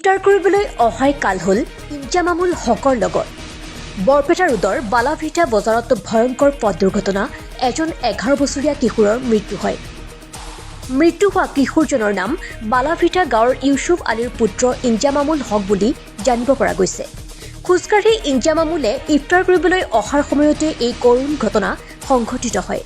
ইফতাৰ কৰিবলৈ অহাই কাল হ'ল ইনজামামুল হকৰ লগত। বৰপেটা ৰোডৰ বালাভিটা বজাৰত ভয়ংকৰ পথ দুৰ্ঘটনা, এজন 11 বছৰীয়া কিশোৰৰ মৃত্যু হয়। মৃত্যু হোৱা কিশোৰজনৰ নাম বালাভিটা গাঁৱৰ ইউছুফ আলীৰ পুত্ৰ ইনজামামুল হক বুলি জানিব পৰা গৈছে। খোজকাঢ়ি ইনজামামুলে ইফতাৰ কৰিবলৈ অহাৰ সময়তে এই কৰুণ ঘটনা সংঘটিত হয়।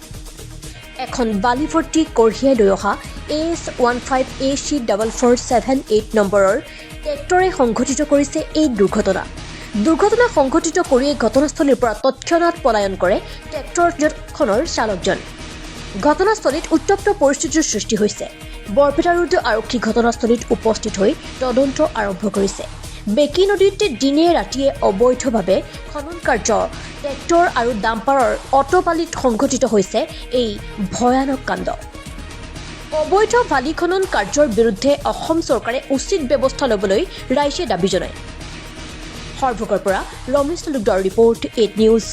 এখন বালিভৰ্তি কঢ়িয়াই লৈ অহা AS15AC4478 নম্বৰৰ ট্ৰেক্টৰে সংঘটিত কৰিছে এই দুৰ্ঘটনা। দুৰ্ঘটনা সংঘটিত কৰিয়েই ঘটনাস্থলীৰ পৰা তৎক্ষণাত পলায়ন কৰে ট্ৰেক্টৰখনৰ চালকজন। ঘটনাস্থলীত উত্তপ্ত পৰিস্থিতিৰ সৃষ্টি হৈছে। বৰপেটা ৰোড আৰক্ষী ঘটনাস্থলীত উপস্থিত হৈ তদন্ত আৰম্ভ কৰিছে। বেকী নদীত দিনে ৰাতিয়ে অবৈধভাৱে খনন কাৰ্য, ট্ৰেক্টৰ আৰু ডাম্পাৰৰ অটপালিত সংঘটিত হৈছে এই ভয়ানক কাণ্ড। অবৈধ বালি খনন কাৰ্যৰ বিৰুদ্ধে অসম চৰকাৰে উচিত ব্যৱস্থা ল'বলৈ ৰাইজে দাবী জনায়। সৰভোগৰ পৰা ৰমেশ তালুকদাৰ ৰিপৰ্ট, 8 নিউজ।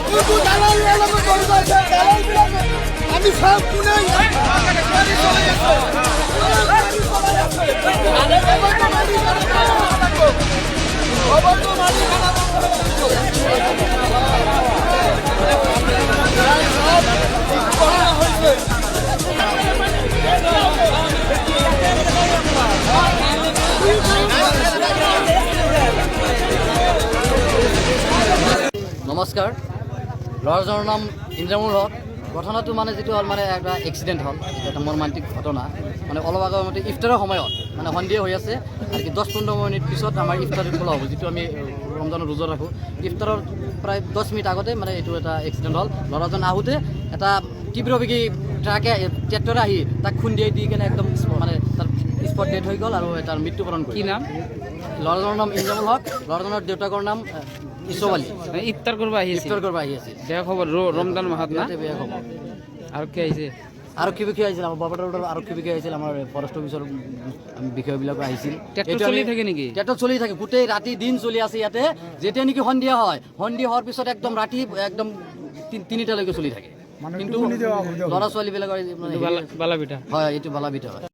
কিন্তু দালালের লগত জড়িত আছে দালালবিলাকে আমি সব কোনেই গাড়ি চলাই আছে অবৈধ মালিকানা নমস্কাৰ ল'ৰাজনৰ নাম ইন্দ্ৰমূল হক ঘটনাটো মানে যিটো হ'ল মানে এটা এক্সিডেণ্ট হ'ল এটা মৰ্মান্তিক ঘটনা মানে অলপ আগৰ মতে ইফতাৰৰ সময়ত মানে সন্ধিয়া হৈ আছে আৰু 10-15 মিনিট পিছত আমাৰ ইফতাৰ খোলা হ'ব যিটো আমি ৰমজানৰ ৰোজা ৰাখোঁ ইফতাৰৰ প্ৰায় 10 মিনিট আগতে মানে এইটো এটা এক্সিডেণ্ট হ'ল ল'ৰাজন আহোঁতে এটা তীব্ৰবেগী ট্ৰেক্টৰে আহি তাক খুন্দিয়াই দি কেনে একদম মানে তাৰ স্পট ডেথ হৈ গ'ল আৰু তাৰ মৃত্যুবৰণ কৰিল। কি নাম? ল'ৰাজনৰ নাম ইন্দ্ৰমূল হক ল'ৰাজনৰ দেউতাকৰ নাম ইছৱালী। ইফতাৰ কৰিব আহিছে। ইফতাৰ কৰিব আহি আছিল। বেয়া খবৰ ৰমজান মাহত না? বেয়া খবৰ। আৰু কি আহিছে? আৰক্ষী বিষয়া আহিছিল আমাৰ বৰপেটা ৰোডৰ আৰক্ষী বিষয়া আহিছিল আমাৰ ফৰেষ্ট অফিচৰ বিষয়বিলাকো আহিছিল। ট্ৰেক্টৰ চলি থাকে নেকি? ট্ৰেক্টৰ চলি থাকে গোটেই ৰাতি দিন চলি আছে ইয়াতে যেতিয়া নেকি সন্ধিয়া হয় সন্ধিয়া হোৱাৰ পিছত একদম ৰাতি একদম 3টালৈকে চলি থাকে কিন্তু ল'ৰা ছোৱালীবিলাকৰ বালা পিঠা হয় এইটো বালা পিঠা হয়।